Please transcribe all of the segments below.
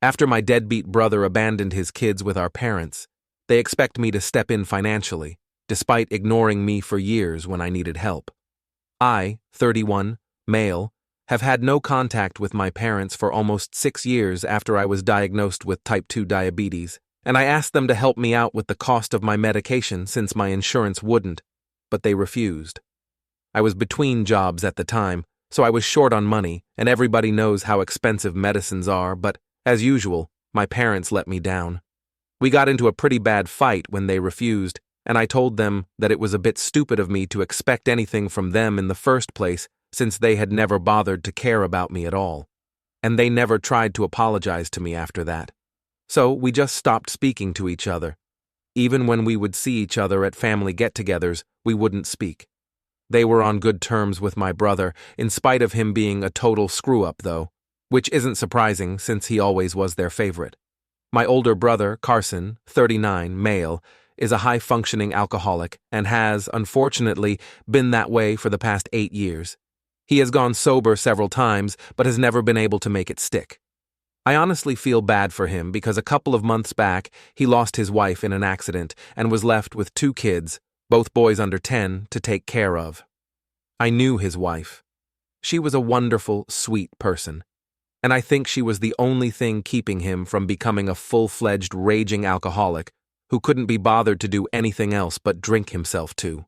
After my deadbeat brother abandoned his kids with our parents, they expect me to step in financially, despite ignoring me for years when I needed help. I, 31, male, have had no contact with my parents for almost 6 years after I was diagnosed with type 2 diabetes, and I asked them to help me out with the cost of my medication since my insurance wouldn't, but they refused. I was between jobs at the time, so I was short on money, and everybody knows how expensive medicines are, but, as usual, my parents let me down. We got into a pretty bad fight when they refused, and I told them that it was a bit stupid of me to expect anything from them in the first place since they had never bothered to care about me at all. And they never tried to apologize to me after that. So we just stopped speaking to each other. Even when we would see each other at family get-togethers, we wouldn't speak. They were on good terms with my brother, in spite of him being a total screw-up, though, which isn't surprising since he always was their favorite. My older brother, Carson, 39, male, is a high-functioning alcoholic and has, unfortunately, been that way for the past 8 years. He has gone sober several times, but has never been able to make it stick. I honestly feel bad for him because a couple of months back, he lost his wife in an accident and was left with 2 kids, both boys under 10, to take care of. I knew his wife. She was a wonderful, sweet person, and I think she was the only thing keeping him from becoming a full-fledged raging alcoholic who couldn't be bothered to do anything else but drink himself too.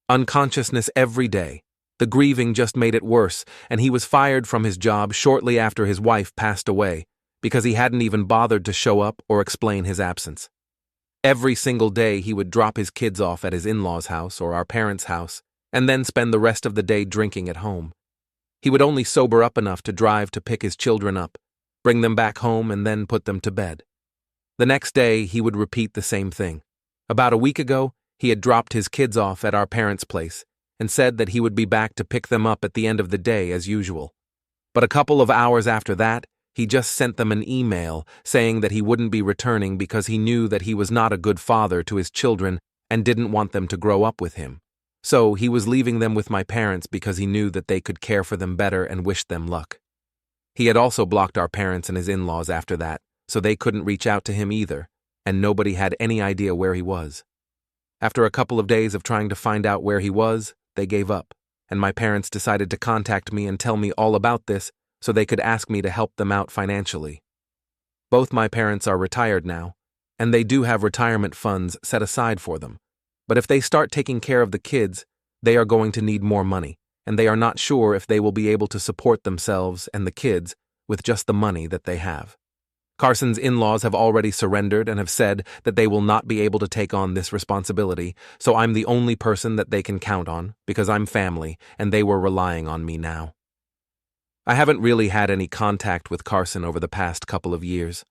Unconsciousness every day. The grieving just made it worse, and he was fired from his job shortly after his wife passed away because he hadn't even bothered to show up or explain his absence. Every single day he would drop his kids off at his in-laws' house or our parents' house and then spend the rest of the day drinking at home. He would only sober up enough to drive to pick his children up, bring them back home, and then put them to bed. The next day he would repeat the same thing. About a week ago, he had dropped his kids off at our parents' place and said that he would be back to pick them up at the end of the day as usual. But a couple of hours after that, he just sent them an email saying that he wouldn't be returning because he knew that he was not a good father to his children and didn't want them to grow up with him. So he was leaving them with my parents because he knew that they could care for them better and wished them luck. He had also blocked our parents and his in-laws after that, so they couldn't reach out to him either, and nobody had any idea where he was. After a couple of days of trying to find out where he was, they gave up, and my parents decided to contact me and tell me all about this so they could ask me to help them out financially. Both my parents are retired now, and they do have retirement funds set aside for them. But if they start taking care of the kids, they are going to need more money, and they are not sure if they will be able to support themselves and the kids with just the money that they have. Carson's in-laws have already surrendered and have said that they will not be able to take on this responsibility, so I'm the only person that they can count on because I'm family and they were relying on me now. I haven't really had any contact with Carson over the past couple of years.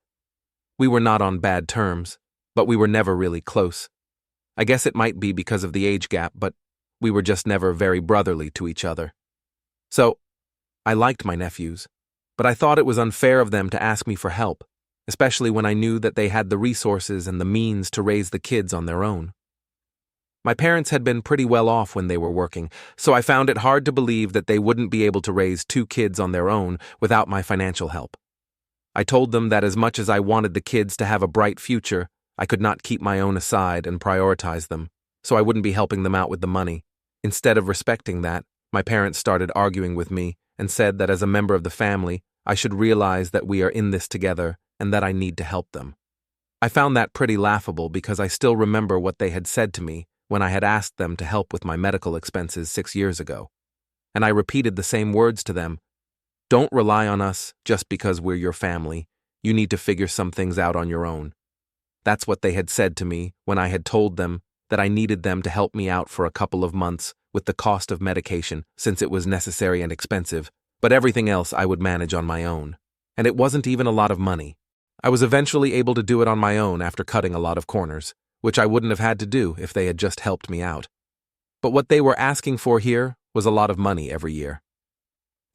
We were not on bad terms, but we were never really close. I guess it might be because of the age gap, but we were just never very brotherly to each other. So, I liked my nephews, but I thought it was unfair of them to ask me for help, especially when I knew that they had the resources and the means to raise the kids on their own. My parents had been pretty well off when they were working, so I found it hard to believe that they wouldn't be able to raise 2 kids on their own without my financial help. I told them that as much as I wanted the kids to have a bright future, I could not keep my own aside and prioritize them, so I wouldn't be helping them out with the money. Instead of respecting that, my parents started arguing with me and said that as a member of the family, I should realize that we are in this together and that I need to help them. I found that pretty laughable because I still remember what they had said to me when I had asked them to help with my medical expenses 6 years ago. And I repeated the same words to them. Don't rely on us just because we're your family. You need to figure some things out on your own. That's what they had said to me when I had told them that I needed them to help me out for a couple of months with the cost of medication since it was necessary and expensive, but everything else I would manage on my own. And it wasn't even a lot of money. I was eventually able to do it on my own after cutting a lot of corners, which I wouldn't have had to do if they had just helped me out. But what they were asking for here was a lot of money every year.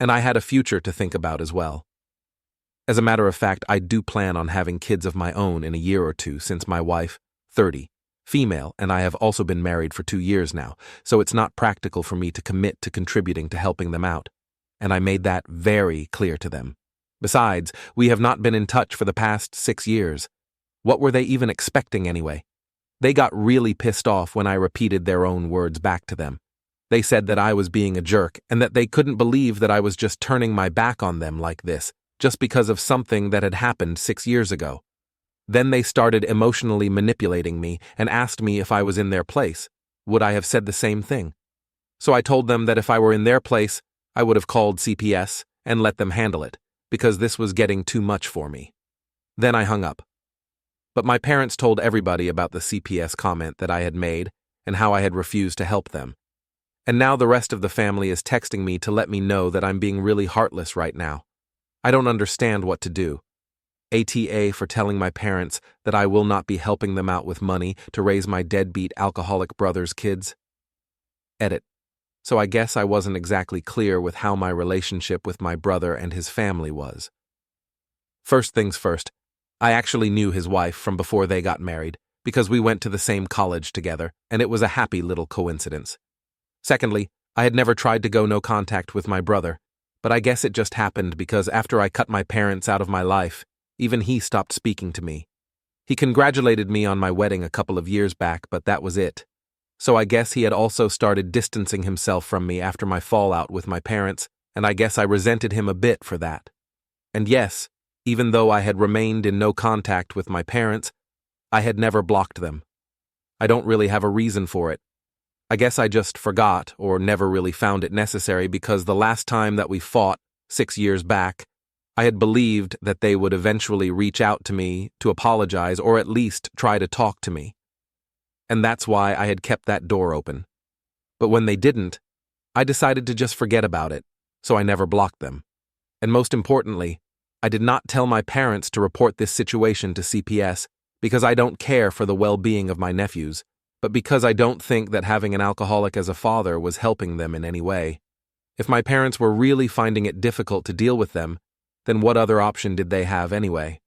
And I had a future to think about as well. As a matter of fact, I do plan on having kids of my own in a year or two since my wife, 30, female, and I have also been married for 2 years now, so it's not practical for me to commit to contributing to helping them out. And I made that very clear to them. Besides, we have not been in touch for the past 6 years. What were they even expecting anyway? They got really pissed off when I repeated their own words back to them. They said that I was being a jerk and that they couldn't believe that I was just turning my back on them like this, just because of something that had happened 6 years ago. Then they started emotionally manipulating me and asked me if I was in their place. Would I have said the same thing? So I told them that if I were in their place, I would have called CPS and let them handle it, because this was getting too much for me. Then I hung up. But my parents told everybody about the CPS comment that I had made and how I had refused to help them. And now the rest of the family is texting me to let me know that I'm being really heartless right now. I don't understand what to do. ATA for telling my parents that I will not be helping them out with money to raise my deadbeat alcoholic brother's kids. Edit. So I guess I wasn't exactly clear with how my relationship with my brother and his family was. First things first, I actually knew his wife from before they got married, because we went to the same college together, and it was a happy little coincidence. Secondly, I had never tried to go no contact with my brother, but I guess it just happened because after I cut my parents out of my life, even he stopped speaking to me. He congratulated me on my wedding a couple of years back, but that was it. So I guess he had also started distancing himself from me after my fallout with my parents, and I guess I resented him a bit for that. And yes, even though I had remained in no contact with my parents, I had never blocked them. I don't really have a reason for it. I guess I just forgot or never really found it necessary because the last time that we fought, 6 years back, I had believed that they would eventually reach out to me to apologize or at least try to talk to me. And that's why I had kept that door open. But when they didn't, I decided to just forget about it, so I never blocked them. And most importantly, I did not tell my parents to report this situation to CPS because I don't care for the well-being of my nephews, but because I don't think that having an alcoholic as a father was helping them in any way. If my parents were really finding it difficult to deal with them, then what other option did they have anyway?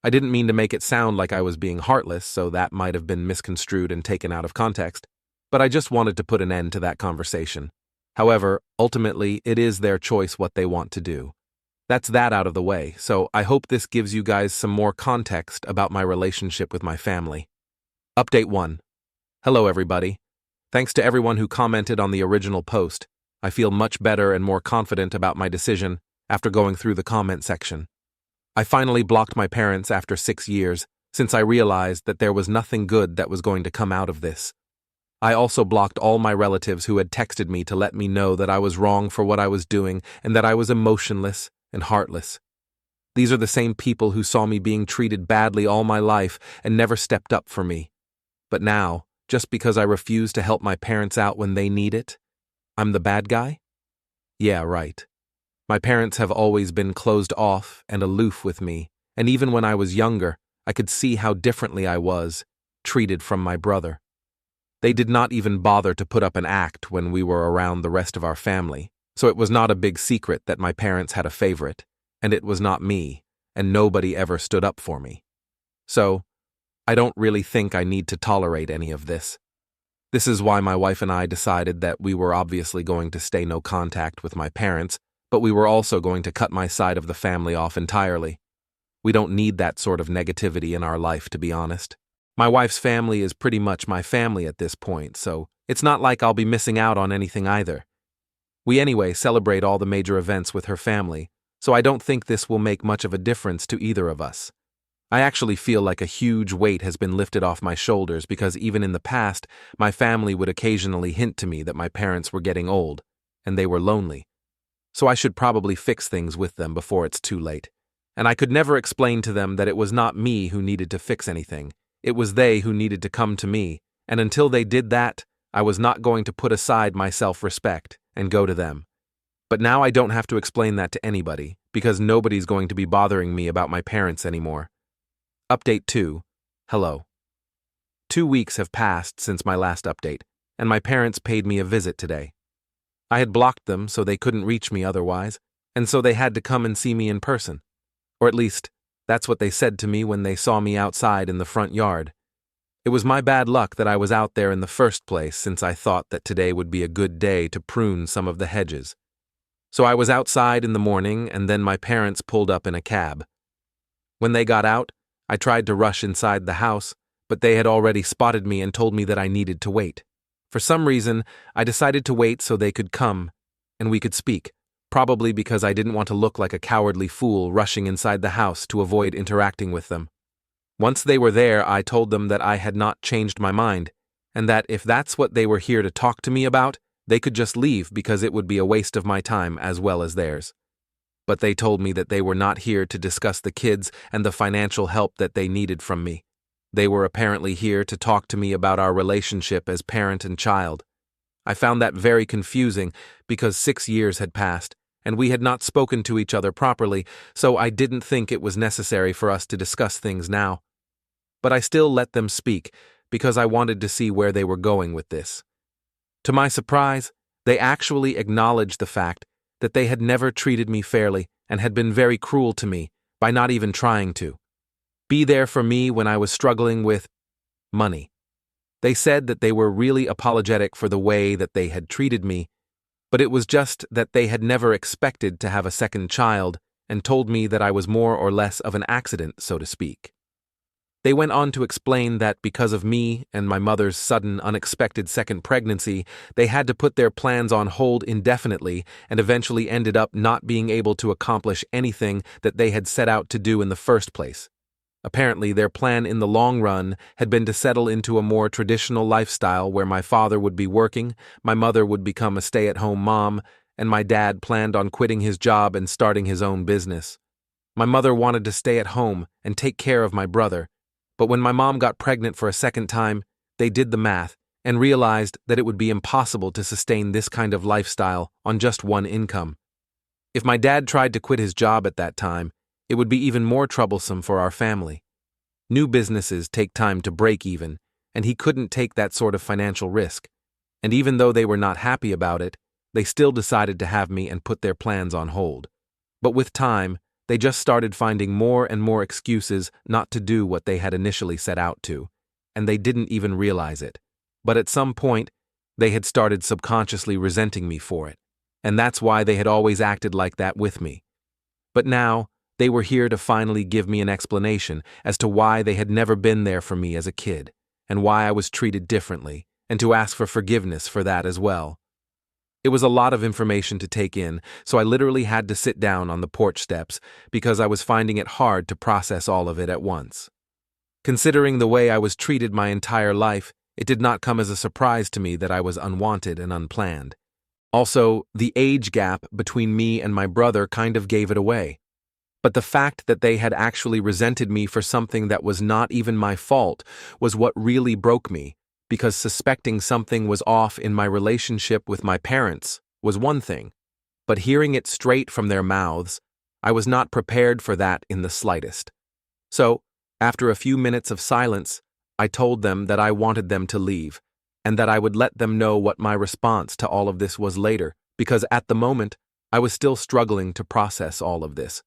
I didn't mean to make it sound like I was being heartless, so that might have been misconstrued and taken out of context, but I just wanted to put an end to that conversation. However, ultimately, it is their choice what they want to do. That's that out of the way, so I hope this gives you guys some more context about my relationship with my family. Update 1. Hello everybody. Thanks to everyone who commented on the original post. I feel much better and more confident about my decision after going through the comment section. I finally blocked my parents after 6 years, since I realized that there was nothing good that was going to come out of this. I also blocked all my relatives who had texted me to let me know that I was wrong for what I was doing and that I was emotionless and heartless. These are the same people who saw me being treated badly all my life and never stepped up for me. But now, just because I refuse to help my parents out when they need it, I'm the bad guy? Yeah, right. My parents have always been closed off and aloof with me, and even when I was younger, I could see how differently I was treated from my brother. They did not even bother to put up an act when we were around the rest of our family, so it was not a big secret that my parents had a favorite, and it was not me, and nobody ever stood up for me. So, I don't really think I need to tolerate any of this. This is why my wife and I decided that we were obviously going to stay no contact with my parents, but we were also going to cut my side of the family off entirely. We don't need that sort of negativity in our life, to be honest. My wife's family is pretty much my family at this point, so it's not like I'll be missing out on anything either. We anyway celebrate all the major events with her family, so I don't think this will make much of a difference to either of us. I actually feel like a huge weight has been lifted off my shoulders because even in the past, my family would occasionally hint to me that my parents were getting old, and they were lonely. So I should probably fix things with them before it's too late. And I could never explain to them that it was not me who needed to fix anything. It was they who needed to come to me, and until they did that, I was not going to put aside my self-respect and go to them. But now I don't have to explain that to anybody, because nobody's going to be bothering me about my parents anymore. Update 2. Hello. 2 weeks have passed since my last update, and my parents paid me a visit today. I had blocked them so they couldn't reach me otherwise, and so they had to come and see me in person. Or at least, that's what they said to me when they saw me outside in the front yard. It was my bad luck that I was out there in the first place since I thought that today would be a good day to prune some of the hedges. So I was outside in the morning, and then my parents pulled up in a cab. When they got out, I tried to rush inside the house, but they had already spotted me and told me that I needed to wait. For some reason, I decided to wait so they could come and we could speak, probably because I didn't want to look like a cowardly fool rushing inside the house to avoid interacting with them. Once they were there, I told them that I had not changed my mind, and that if that's what they were here to talk to me about, they could just leave because it would be a waste of my time as well as theirs. But they told me that they were not here to discuss the kids and the financial help that they needed from me. They were apparently here to talk to me about our relationship as parent and child. I found that very confusing because 6 years had passed, and we had not spoken to each other properly, so I didn't think it was necessary for us to discuss things now. But I still let them speak because I wanted to see where they were going with this. To my surprise, they actually acknowledged the fact that they had never treated me fairly and had been very cruel to me by not even trying to be there for me when I was struggling with money. They said that they were really apologetic for the way that they had treated me, but it was just that they had never expected to have a second child and told me that I was more or less of an accident, so to speak. They went on to explain that because of me and my mother's sudden, unexpected second pregnancy, they had to put their plans on hold indefinitely and eventually ended up not being able to accomplish anything that they had set out to do in the first place. Apparently, their plan in the long run had been to settle into a more traditional lifestyle where my father would be working, my mother would become a stay-at-home mom, and my dad planned on quitting his job and starting his own business. My mother wanted to stay at home and take care of my brother, but when my mom got pregnant for a second time, they did the math and realized that it would be impossible to sustain this kind of lifestyle on just one income. If my dad tried to quit his job at that time, it would be even more troublesome for our family. New businesses take time to break even, and he couldn't take that sort of financial risk. And even though they were not happy about it, they still decided to have me and put their plans on hold. But with time, they just started finding more and more excuses not to do what they had initially set out to, and they didn't even realize it. But at some point, they had started subconsciously resenting me for it, and that's why they had always acted like that with me. But now, they were here to finally give me an explanation as to why they had never been there for me as a kid, and why I was treated differently, and to ask for forgiveness for that as well. It was a lot of information to take in, so I literally had to sit down on the porch steps because I was finding it hard to process all of it at once. Considering the way I was treated my entire life, it did not come as a surprise to me that I was unwanted and unplanned. Also, the age gap between me and my brother kind of gave it away. But the fact that they had actually resented me for something that was not even my fault was what really broke me, because suspecting something was off in my relationship with my parents was one thing, but hearing it straight from their mouths, I was not prepared for that in the slightest. So, after a few minutes of silence, I told them that I wanted them to leave, and that I would let them know what my response to all of this was later, because at the moment, I was still struggling to process all of this.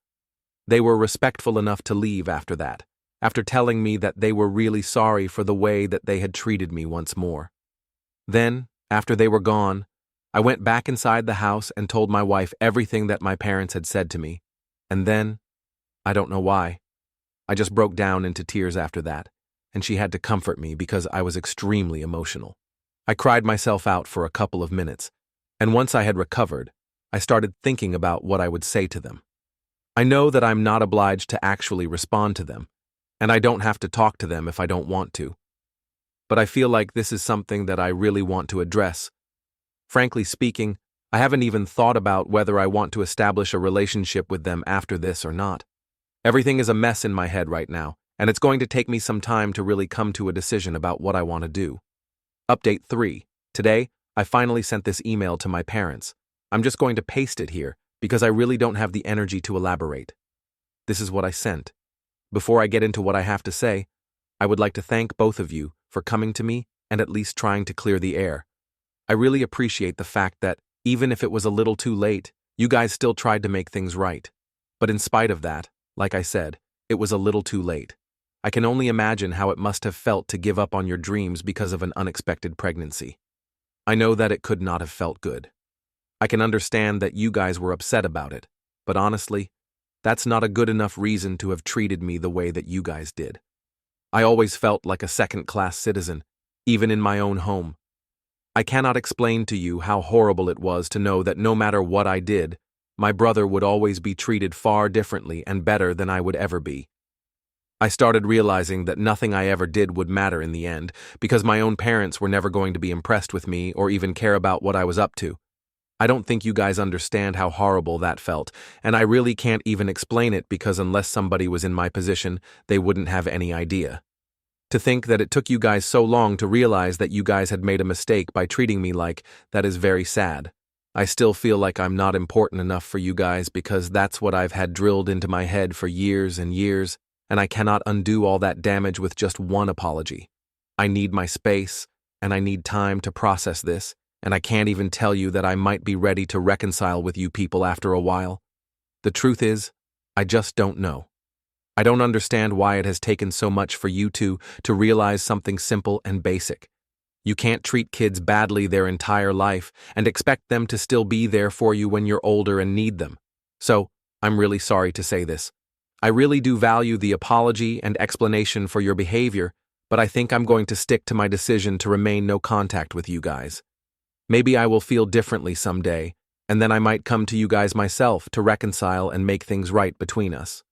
They were respectful enough to leave after that, after telling me that they were really sorry for the way that they had treated me once more. Then, after they were gone, I went back inside the house and told my wife everything that my parents had said to me, and then, I don't know why, I just broke down into tears after that, and she had to comfort me because I was extremely emotional. I cried myself out for a couple of minutes, and once I had recovered, I started thinking about what I would say to them. I know that I'm not obliged to actually respond to them, and I don't have to talk to them if I don't want to. But I feel like this is something that I really want to address. Frankly speaking, I haven't even thought about whether I want to establish a relationship with them after this or not. Everything is a mess in my head right now, and it's going to take me some time to really come to a decision about what I want to do. Update 3. Today, I finally sent this email to my parents. I'm just going to paste it here because I really don't have the energy to elaborate. This is what I sent. Before I get into what I have to say, I would like to thank both of you for coming to me and at least trying to clear the air. I really appreciate the fact that, even if it was a little too late, you guys still tried to make things right. But in spite of that, like I said, it was a little too late. I can only imagine how it must have felt to give up on your dreams because of an unexpected pregnancy. I know that it could not have felt good. I can understand that you guys were upset about it, but honestly, that's not a good enough reason to have treated me the way that you guys did. I always felt like a second-class citizen, even in my own home. I cannot explain to you how horrible it was to know that no matter what I did, my brother would always be treated far differently and better than I would ever be. I started realizing that nothing I ever did would matter in the end, because my own parents were never going to be impressed with me or even care about what I was up to. I don't think you guys understand how horrible that felt, and I really can't even explain it because unless somebody was in my position, they wouldn't have any idea. To think that it took you guys so long to realize that you guys had made a mistake by treating me like that is very sad. I still feel like I'm not important enough for you guys because that's what I've had drilled into my head for years and years, and I cannot undo all that damage with just one apology. I need my space, and I need time to process this, and I can't even tell you that I might be ready to reconcile with you people after a while. The truth is, I just don't know. I don't understand why it has taken so much for you two to realize something simple and basic. You can't treat kids badly their entire life and expect them to still be there for you when you're older and need them. So, I'm really sorry to say this. I really do value the apology and explanation for your behavior, but I think I'm going to stick to my decision to remain no contact with you guys. Maybe I will feel differently someday, and then I might come to you guys myself to reconcile and make things right between us.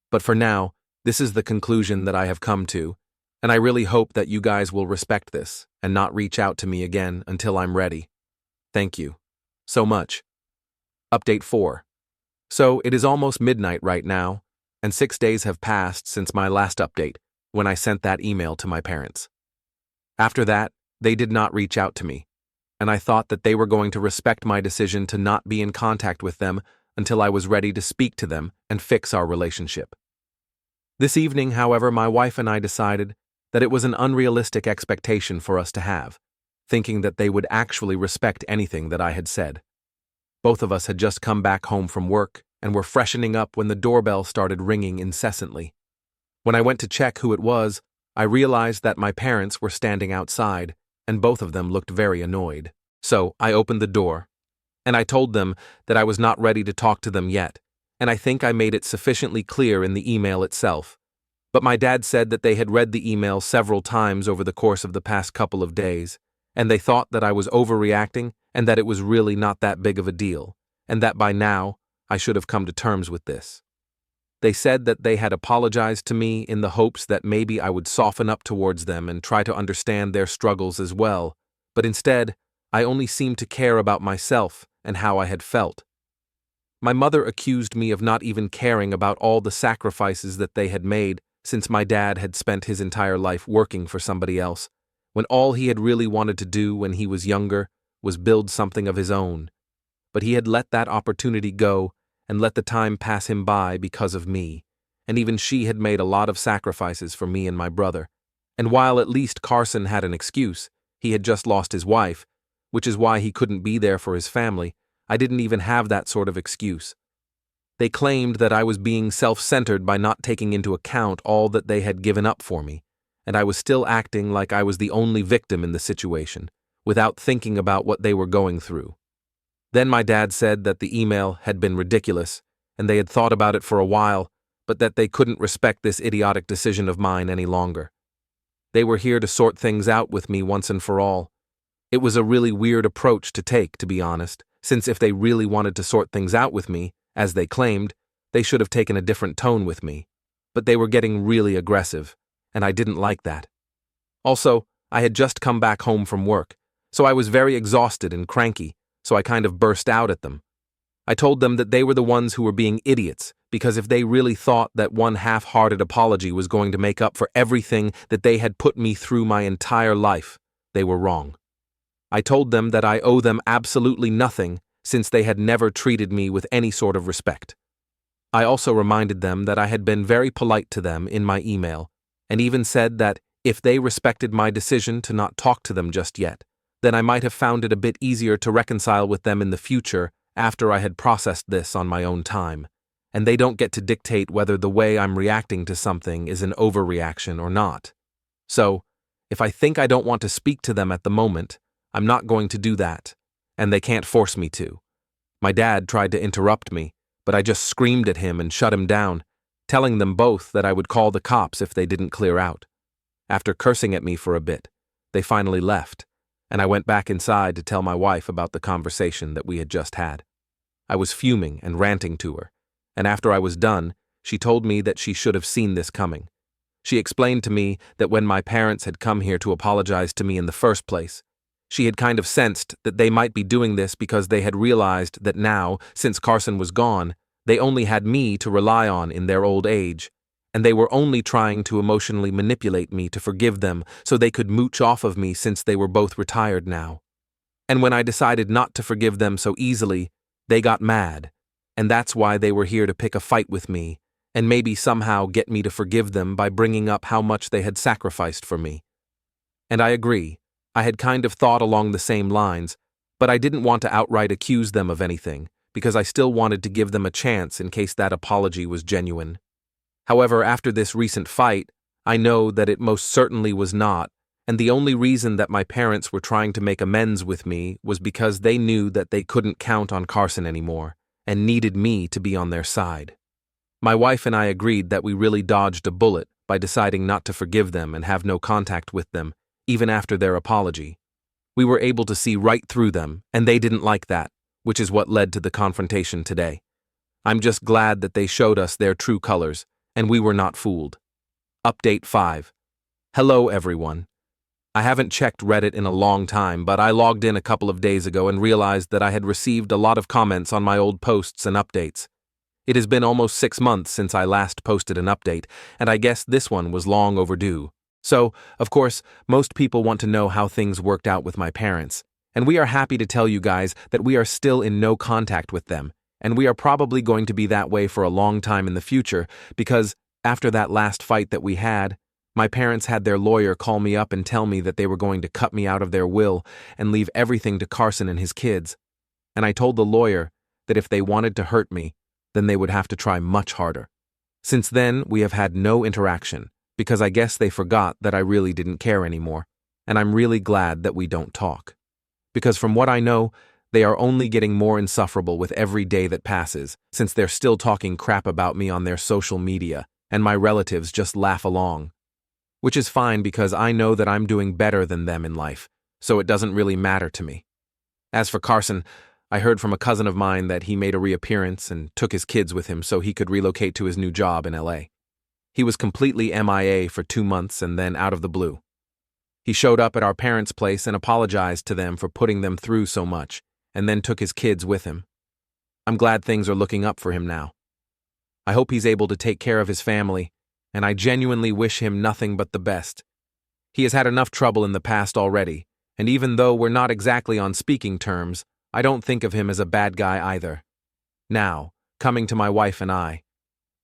But for now, this is the conclusion that I have come to, and I really hope that you guys will respect this and not reach out to me again until I'm ready. Thank you so much. Update 4. So it is almost midnight right now, and 6 days have passed since my last update, when I sent that email to my parents. After that, they did not reach out to me, and I thought that they were going to respect my decision to not be in contact with them until I was ready to speak to them and fix our relationship. This evening, however, my wife and I decided that it was an unrealistic expectation for us to have, thinking that they would actually respect anything that I had said. Both of us had just come back home from work and were freshening up when the doorbell started ringing incessantly. When I went to check who it was, I realized that my parents were standing outside, and both of them looked very annoyed. So I opened the door, and I told them that I was not ready to talk to them yet, and I think I made it sufficiently clear in the email itself. But my dad said that they had read the email several times over the course of the past couple of days, and they thought that I was overreacting and that it was really not that big of a deal, and that by now I should have come to terms with this. They said that they had apologized to me in the hopes that maybe I would soften up towards them and try to understand their struggles as well, but instead, I only seemed to care about myself and how I had felt. My mother accused me of not even caring about all the sacrifices that they had made since my dad had spent his entire life working for somebody else, when all he had really wanted to do when he was younger was build something of his own. But he had let that opportunity go and let the time pass him by because of me, and even she had made a lot of sacrifices for me and my brother. And while at least Carson had an excuse, he had just lost his wife, which is why he couldn't be there for his family, I didn't even have that sort of excuse. They claimed that I was being self-centered by not taking into account all that they had given up for me, and I was still acting like I was the only victim in the situation, without thinking about what they were going through. Then my dad said that the email had been ridiculous, and they had thought about it for a while, but that they couldn't respect this idiotic decision of mine any longer. They were here to sort things out with me once and for all. It was a really weird approach to take, to be honest, since if they really wanted to sort things out with me, as they claimed, they should have taken a different tone with me. But they were getting really aggressive, and I didn't like that. Also, I had just come back home from work, so I was very exhausted and cranky, so I kind of burst out at them. I told them that they were the ones who were being idiots, because if they really thought that one half-hearted apology was going to make up for everything that they had put me through my entire life, they were wrong. I told them that I owe them absolutely nothing since they had never treated me with any sort of respect. I also reminded them that I had been very polite to them in my email, and even said that if they respected my decision to not talk to them just yet, then I might have found it a bit easier to reconcile with them in the future after I had processed this on my own time, and they don't get to dictate whether the way I'm reacting to something is an overreaction or not. So, if I think I don't want to speak to them at the moment, I'm not going to do that, and they can't force me to. My dad tried to interrupt me, but I just screamed at him and shut him down, telling them both that I would call the cops if they didn't clear out. After cursing at me for a bit, they finally left, and I went back inside to tell my wife about the conversation that we had just had. I was fuming and ranting to her, and after I was done, she told me that she should have seen this coming. She explained to me that when my parents had come here to apologize to me in the first place, she had kind of sensed that they might be doing this because they had realized that now, since Carson was gone, they only had me to rely on in their old age, and they were only trying to emotionally manipulate me to forgive them so they could mooch off of me since they were both retired now. And when I decided not to forgive them so easily, they got mad, and that's why they were here to pick a fight with me, and maybe somehow get me to forgive them by bringing up how much they had sacrificed for me. And I agree, I had kind of thought along the same lines, but I didn't want to outright accuse them of anything, because I still wanted to give them a chance in case that apology was genuine. However, after this recent fight, I know that it most certainly was not, and the only reason that my parents were trying to make amends with me was because they knew that they couldn't count on Carson anymore, and needed me to be on their side. My wife and I agreed that we really dodged a bullet by deciding not to forgive them and have no contact with them, even after their apology. We were able to see right through them, and they didn't like that, which is what led to the confrontation today. I'm just glad that they showed us their true colors, and we were not fooled. Update 5. Hello, everyone. I haven't checked Reddit in a long time, but I logged in a couple of days ago and realized that I had received a lot of comments on my old posts and updates. It has been almost 6 months since I last posted an update, and I guess this one was long overdue. So, of course, most people want to know how things worked out with my parents, and we are happy to tell you guys that we are still in no contact with them, and we are probably going to be that way for a long time in the future because, after that last fight that we had, my parents had their lawyer call me up and tell me that they were going to cut me out of their will and leave everything to Carson and his kids. And I told the lawyer that if they wanted to hurt me, then they would have to try much harder. Since then, we have had no interaction, because I guess they forgot that I really didn't care anymore, and I'm really glad that we don't talk. Because from what I know, they are only getting more insufferable with every day that passes, since they're still talking crap about me on their social media, and my relatives just laugh along. Which is fine because I know that I'm doing better than them in life, so it doesn't really matter to me. As for Carson, I heard from a cousin of mine that he made a reappearance and took his kids with him so he could relocate to his new job in LA. He was completely MIA for 2 months and then out of the blue. He showed up at our parents' place and apologized to them for putting them through so much, and then took his kids with him. I'm glad things are looking up for him now. I hope he's able to take care of his family, and I genuinely wish him nothing but the best. He has had enough trouble in the past already, and even though we're not exactly on speaking terms, I don't think of him as a bad guy either. Now, coming to my wife and I.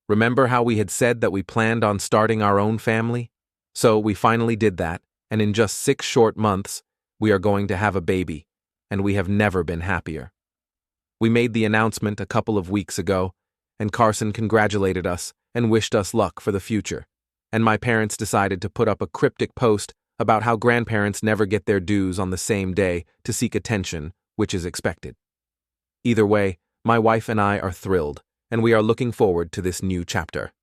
Remember how we had said that we planned on starting our own family? So we finally did that, and in just 6 short months, we are going to have a baby, and we have never been happier. We made the announcement a couple of weeks ago, and Carson congratulated us and wished us luck for the future, and my parents decided to put up a cryptic post about how grandparents never get their dues on the same day to seek attention, which is expected. Either way, my wife and I are thrilled, and we are looking forward to this new chapter.